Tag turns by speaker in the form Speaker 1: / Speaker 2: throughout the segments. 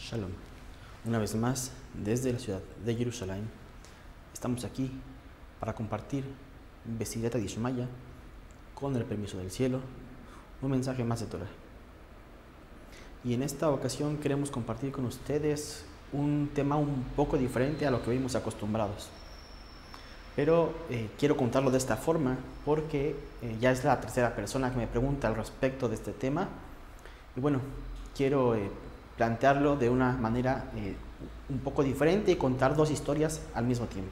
Speaker 1: Shalom. Una vez más, desde la ciudad de Jerusalén, estamos aquí para compartir Besirata Dishmaya, con el permiso del cielo, un mensaje más de Torah. Y en esta ocasión queremos compartir con ustedes un tema un poco diferente a lo que vimos acostumbrados. Pero quiero contarlo de esta forma porque ya es la tercera persona que me pregunta al respecto de este tema. Y bueno, quiero plantearlo de una manera un poco diferente y contar dos historias al mismo tiempo.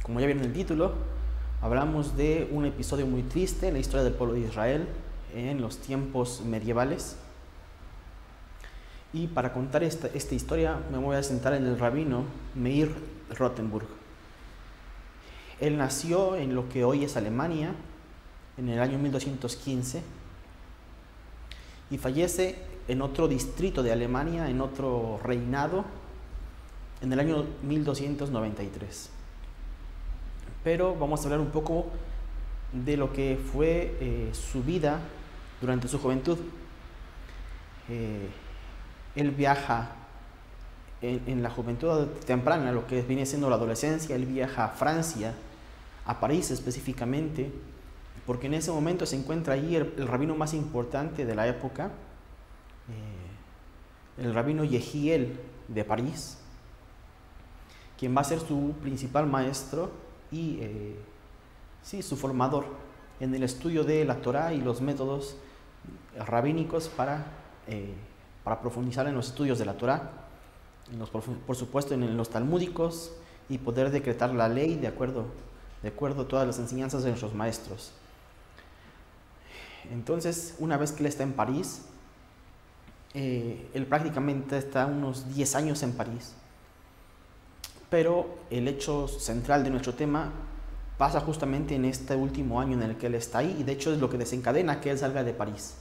Speaker 1: Como ya vieron en el título, hablamos de un episodio muy triste en la historia del pueblo de Israel en los tiempos medievales. Y para contar esta historia me voy a sentar en el rabino Meir Rothenburg. Él nació en lo que hoy es Alemania en el año 1215 y fallece en otro distrito de Alemania, en otro reinado, en el año 1293. Pero vamos a hablar un poco de lo que fue su vida durante su juventud. Él viaja en la juventud temprana, lo que viene siendo la adolescencia. Él viaja a Francia, a París específicamente, porque en ese momento se encuentra allí el rabino más importante de la época, el rabino Yehiel de París, quien va a ser su principal maestro y su formador en el estudio de la Torá y los métodos rabínicos para profundizar en los estudios de la Torá, por supuesto en los talmúdicos, y poder decretar la ley de acuerdo a todas las enseñanzas de nuestros maestros. Entonces, una vez que él está en París, él prácticamente está unos 10 años en París, pero el hecho central de nuestro tema pasa justamente en este último año en el que él está ahí, y de hecho es lo que desencadena que él salga de París.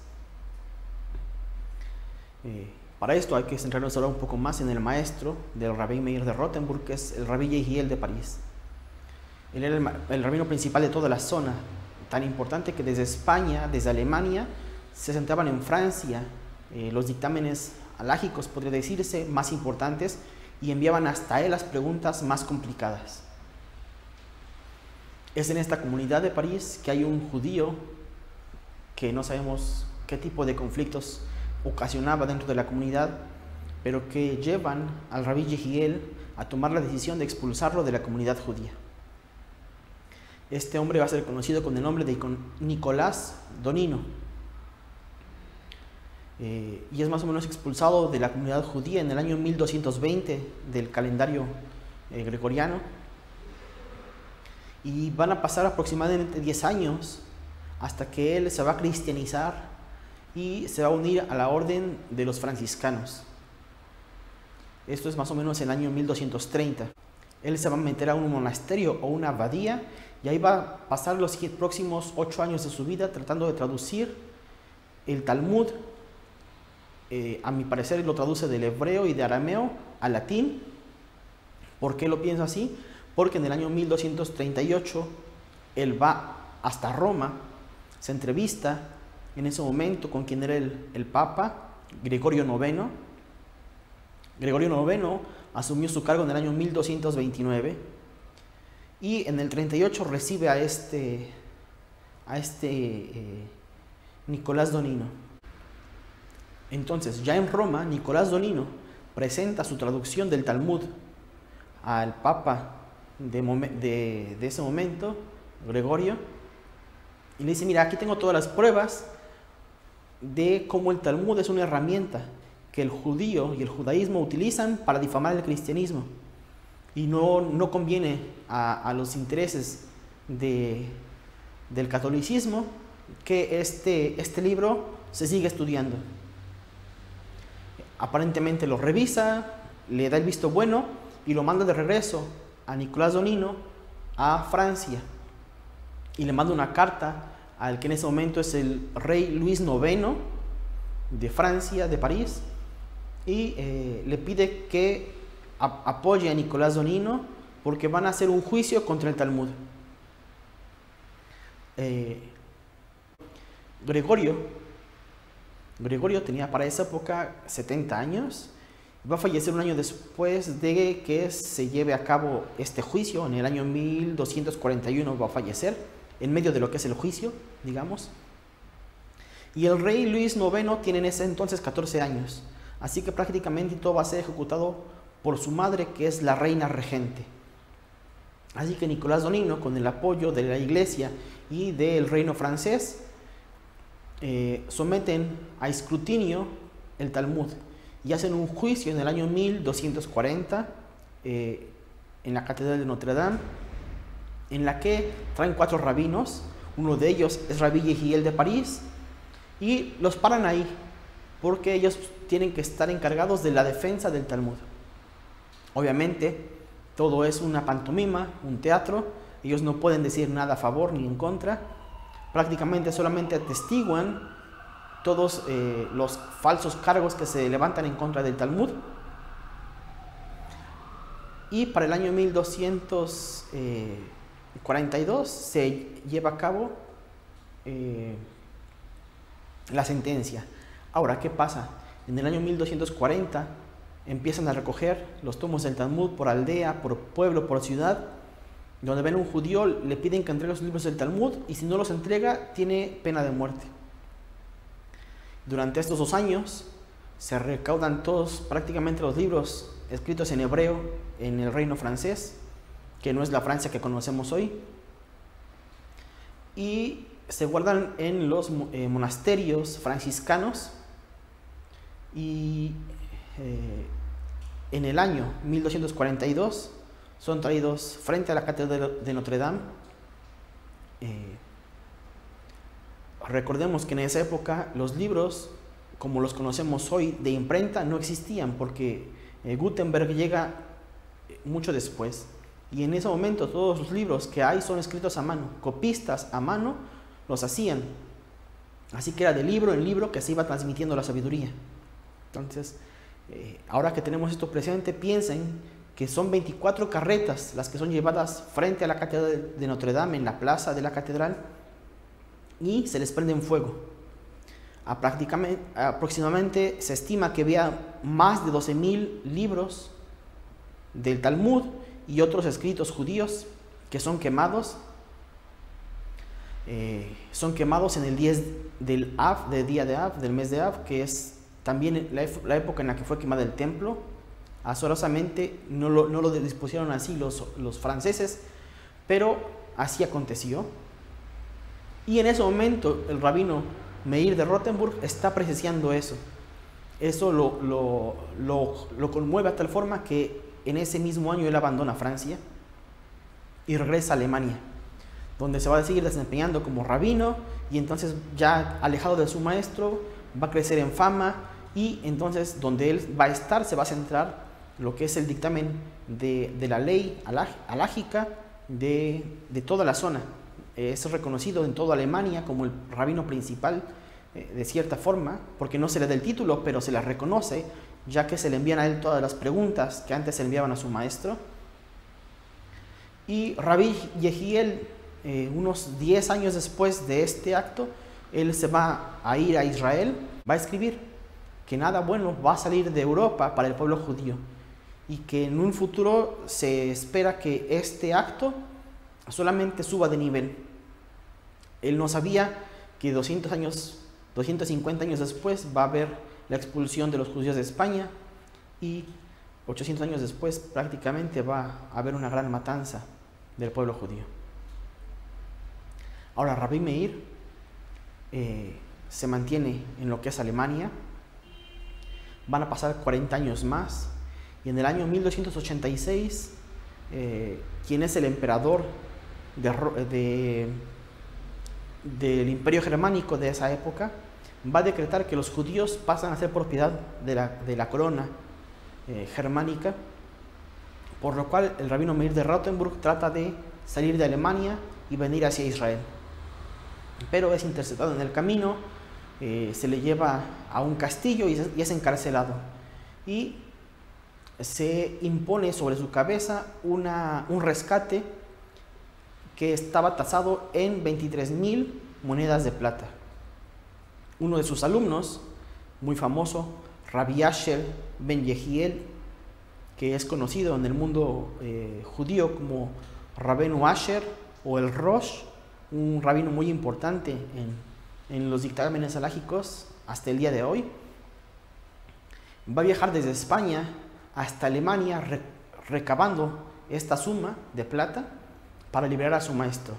Speaker 1: Para esto hay que centrarnos ahora un poco más en el maestro del rabí Meir de Rothenburg, que es el rabí Yehiel de París. Él era el rabino principal de toda la zona, tan importante que desde España, desde Alemania, se sentaban en Francia los dictámenes halágicos, podría decirse, más importantes, y enviaban hasta él las preguntas más complicadas. Es en esta comunidad de París que hay un judío que no sabemos qué tipo de conflictos ocasionaba dentro de la comunidad, pero que llevan al rabí Yehiel a tomar la decisión de expulsarlo de la comunidad judía. Este hombre va a ser conocido con el nombre de Nicolás Donino, y es más o menos expulsado de la comunidad judía en el año 1220 del calendario gregoriano, y van a pasar aproximadamente 10 años hasta que él se va a cristianizar y se va a unir a la orden de los franciscanos. Esto es más o menos en el año 1230. Él se va a meter a un monasterio o una abadía, y ahí va a pasar los próximos 8 años de su vida tratando de traducir el Talmud. A mi parecer lo traduce del hebreo y de arameo al latín. ¿Por qué lo pienso así? Porque en el año 1238 él va hasta Roma, se entrevista en ese momento con quien era el Papa, Gregorio IX. Gregorio IX asumió su cargo en el año 1229 y en el 38 recibe a este Nicolás Donino. Entonces, ya en Roma, Nicolás Donino presenta su traducción del Talmud al Papa de ese momento, Gregorio, y le dice: mira, aquí tengo todas las pruebas de cómo el Talmud es una herramienta que el judío y el judaísmo utilizan para difamar el cristianismo, y no conviene a los intereses del catolicismo que este libro se siga estudiando. Aparentemente lo revisa, le da el visto bueno y lo manda de regreso a Nicolás Donino a Francia, y le manda una carta al que en ese momento es el rey Luis IX de Francia, de París, y le pide que apoye a Nicolás Donino porque van a hacer un juicio contra el Talmud. Gregorio Gregorio tenía para esa época 70 años. Va a fallecer un año después de que se lleve a cabo este juicio. En el año 1241 va a fallecer, en medio de lo que es el juicio, digamos. Y el rey Luis IX tiene en ese entonces 14 años. Así que prácticamente todo va a ser ejecutado por su madre, que es la reina regente. Así que Nicolás Donino, con el apoyo de la iglesia y del reino francés, someten a escrutinio el Talmud y hacen un juicio en el año 1240 en la Catedral de Notre Dame, en la que traen 4 rabinos. Uno de ellos es Rabbi Yehiel de París, y los paran ahí porque ellos tienen que estar encargados de la defensa del Talmud. Obviamente todo es una pantomima, un teatro. Ellos no pueden decir nada a favor ni en contra. Prácticamente solamente atestiguan todos los falsos cargos que se levantan en contra del Talmud. Y para el año 1242 se lleva a cabo la sentencia. Ahora, ¿qué pasa? En el año 1240 empiezan a recoger los tomos del Talmud por aldea, por pueblo, por ciudad. Donde ven a un judío, le piden que entregue los libros del Talmud, y si no los entrega, tiene pena de muerte. Durante estos 2 años se recaudan todos prácticamente los libros escritos en hebreo en el reino francés, que no es la Francia que conocemos hoy, y se guardan en los monasterios franciscanos. Y en el año 1242 son traídos frente a la Catedral de Notre Dame. Recordemos que en esa época los libros, como los conocemos hoy, de imprenta, no existían, porque Gutenberg llega mucho después. Y en ese momento todos los libros que hay son escritos a mano, copistas a mano los hacían. Así que era de libro en libro que se iba transmitiendo la sabiduría. Entonces, ahora que tenemos esto presente, piensen que son 24 carretas las que son llevadas frente a la Catedral de Notre Dame, en la plaza de la catedral, y se les prende en fuego. Aproximadamente se estima que había más de 12.000 libros del Talmud y otros escritos judíos que son quemados. Son quemados en el 10 del Av, del día de Av, del mes de Av, que es también la época en la que fue quemado el templo. Azorosamente no lo dispusieron así los franceses, pero así aconteció. Y en ese momento el rabino Meir de Rothenburg está presenciando eso. Eso lo conmueve a tal forma que en ese mismo año él abandona Francia y regresa a Alemania, donde se va a seguir desempeñando como rabino, y entonces, ya alejado de su maestro, va a crecer en fama, y entonces donde él va a estar se va a centrar lo que es el dictamen de la ley alágica de toda la zona. Es reconocido en toda Alemania como el rabino principal, de cierta forma, porque no se le da el título, pero se le reconoce, ya que se le envían a él todas las preguntas que antes se enviaban a su maestro. Y Rabbi Yehiel, unos 10 años después de este acto, él se va a ir a Israel, va a escribir que nada bueno va a salir de Europa para el pueblo judío, y que en un futuro se espera que este acto solamente suba de nivel. Él no sabía que 250 años después va a haber la expulsión de los judíos de España, y 800 años después prácticamente va a haber una gran matanza del pueblo judío. Ahora, Rabbi Meir se mantiene en lo que es Alemania. Van a pasar 40 años más, y en el año 1286, quien es el emperador del Imperio Germánico de esa época, va a decretar que los judíos pasan a ser propiedad de la corona germánica, por lo cual el rabino Meir de Rothenburg trata de salir de Alemania y venir hacia Israel, pero es interceptado en el camino. Se le lleva a un castillo y es encarcelado, y se impone sobre su cabeza un rescate que estaba tasado en 23.000 monedas de plata. Uno de sus alumnos, muy famoso, Rabbi Asher ben Yehiel, que es conocido en el mundo judío como Rabenu Asher o el Rosh, un rabino muy importante en los dictámenes halágicos hasta el día de hoy. Va a viajar desde España hasta Alemania recabando esta suma de plata para liberar a su maestro.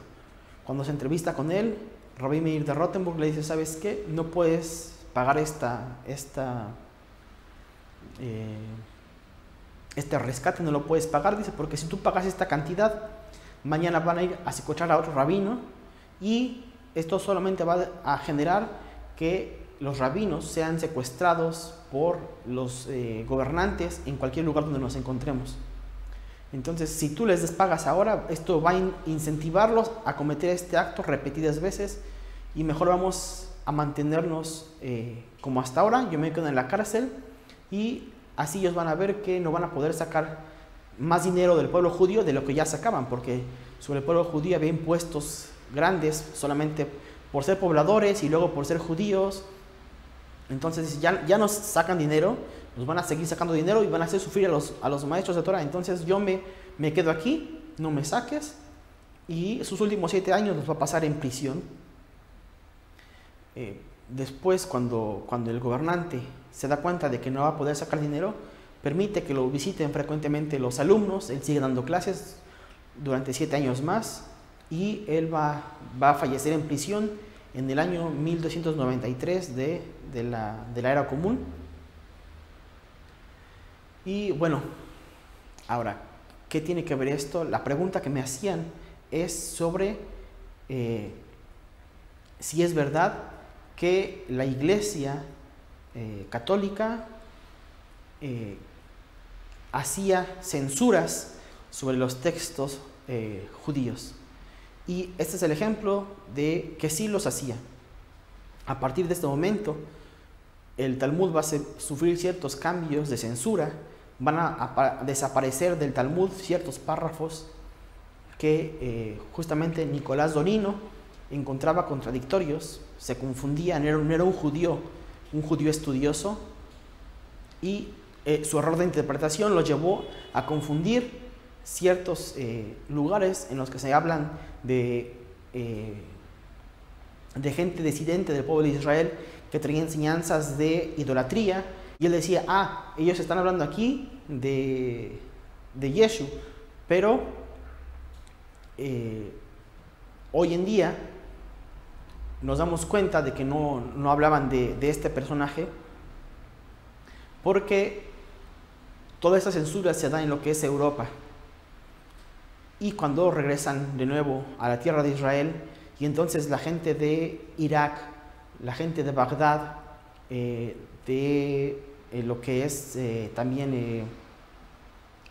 Speaker 1: Cuando se entrevista con él, Rabbi Meir de Rothenburg le dice: ¿sabes qué? No puedes pagar este rescate, no lo puedes pagar, dice, porque si tú pagas esta cantidad, mañana van a ir a secuestrar a otro rabino y esto solamente va a generar que los rabinos sean secuestrados por los gobernantes en cualquier lugar donde nos encontremos. Entonces, si tú les despagas ahora, esto va a incentivarlos a cometer este acto repetidas veces y mejor vamos a mantenernos como hasta ahora. Yo me quedo en la cárcel y así ellos van a ver que no van a poder sacar más dinero del pueblo judío de lo que ya sacaban, porque sobre el pueblo judío había impuestos grandes solamente por ser pobladores y luego por ser judíos. Entonces ya nos sacan dinero, nos van a seguir sacando dinero y van a hacer sufrir a los maestros de Torah. Entonces yo me quedo aquí, no me saques, y sus últimos 7 años los va a pasar en prisión. Después, cuando el gobernante se da cuenta de que no va a poder sacar dinero, permite que lo visiten frecuentemente los alumnos. Él sigue dando clases durante 7 años más y él va a fallecer en prisión en el año 1293 de la era común. Y bueno, ahora, ¿qué tiene que ver esto? La pregunta que me hacían es sobre si es verdad que la Iglesia católica hacía censuras sobre los textos judíos. Y este es el ejemplo de que sí los hacía. A partir de este momento, el Talmud va a sufrir ciertos cambios de censura. Van a desaparecer del Talmud ciertos párrafos que justamente Nicolás Donino encontraba contradictorios, se confundía, no era un judío estudioso, y su error de interpretación lo llevó a confundir ciertos lugares en los que se hablan de gente disidente del pueblo de Israel que traía enseñanzas de idolatría, y él decía: ellos están hablando aquí de Yeshu, pero hoy en día nos damos cuenta de que no hablaban de este personaje, porque toda esta censura se da en lo que es Europa. Y cuando regresan de nuevo a la tierra de Israel, y entonces la gente de Irak, la gente de Bagdad, de lo que es también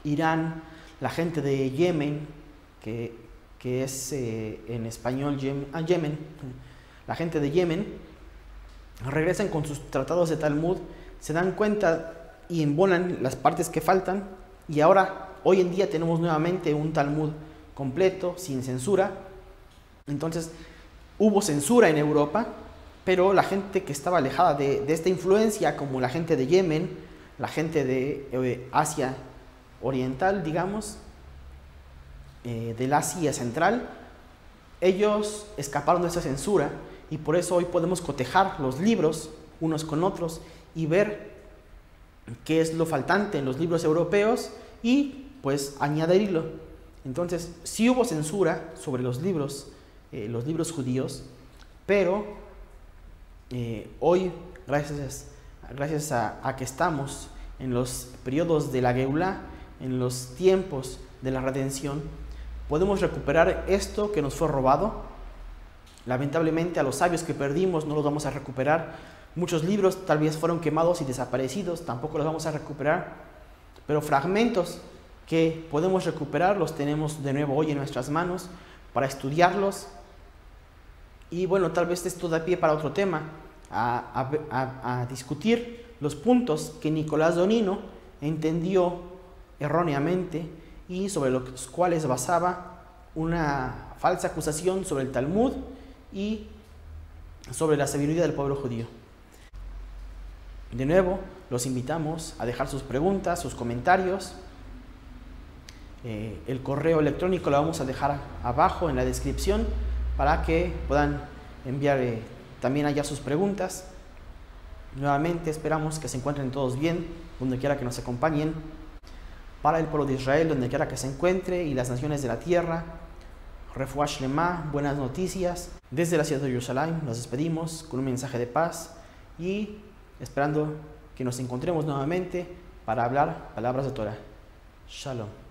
Speaker 1: Irán, la gente de Yemen, que es en español Yemen, la gente de Yemen, regresan con sus tratados de Talmud, se dan cuenta y embonan las partes que faltan, y ahora, hoy en día, tenemos nuevamente un Talmud completo, sin censura. Entonces, hubo censura en Europa, pero la gente que estaba alejada de esta influencia, como la gente de Yemen, la gente de Asia Oriental, digamos, del Asia Central, ellos escaparon de esa censura, y por eso hoy podemos cotejar los libros unos con otros y ver qué es lo faltante en los libros europeos y pues añadirlo. Entonces, sí hubo censura sobre los libros judíos, pero hoy, gracias a que estamos en los periodos de la Geulá, en los tiempos de la redención, podemos recuperar esto que nos fue robado. Lamentablemente, a los sabios que perdimos no los vamos a recuperar. Muchos libros tal vez fueron quemados y desaparecidos, tampoco los vamos a recuperar, pero fragmentos que podemos recuperar los tenemos de nuevo hoy en nuestras manos para estudiarlos. Y bueno, tal vez esto da pie para otro tema, a discutir los puntos que Nicolás Donino entendió erróneamente y sobre los cuales basaba una falsa acusación sobre el Talmud y sobre la sabiduría del pueblo judío. De nuevo, los invitamos a dejar sus preguntas, sus comentarios. El correo electrónico lo vamos a dejar abajo en la descripción para que puedan enviar también allá sus preguntas. Nuevamente esperamos que se encuentren todos bien, donde quiera que nos acompañen. Para el pueblo de Israel, donde quiera que se encuentre, y las naciones de la tierra, Refuah Shlema, buenas noticias. Desde la ciudad de Jerusalén nos despedimos con un mensaje de paz y esperando que nos encontremos nuevamente para hablar palabras de Torah. Shalom.